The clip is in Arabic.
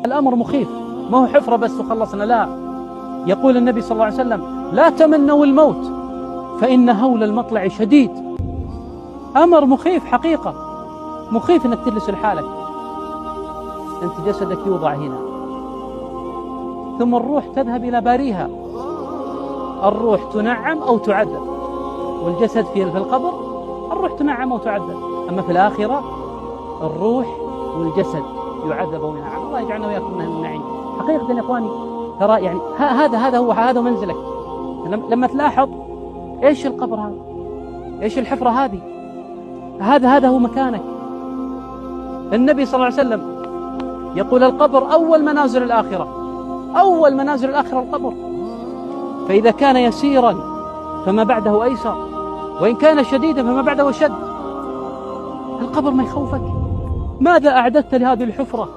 الأمر مخيف، ما هو حفرة بس وخلصنا، لا. يقول النبي صلى الله عليه وسلم: لا تمنوا الموت فإن هول المطلع شديد. أمر مخيف حقيقة، مخيف أنك تجلس لحالك، أنت جسدك يوضع هنا، ثم الروح تذهب إلى باريها. الروح تنعم أو تعذب، والجسد في القبر الروح تنعم أو تعذب. أما في الآخرة الروح والجسد يعذب وينعم. الله يجعلنا وياكم من النعيم. حقيقة يا إخواني، ترى يعني هذا منزلك. لما تلاحظ إيش القبر هذا، إيش الحفرة هذه، هذا هو مكانك. النبي صلى الله عليه وسلم يقول: القبر أول منازل الآخرة، أول منازل الآخرة القبر. فإذا كان يسيرا فما بعده أيسر، وإن كان شديدا فما بعده شد. القبر ما يخوفك؟ ماذا أعددت لهذه الحفرة؟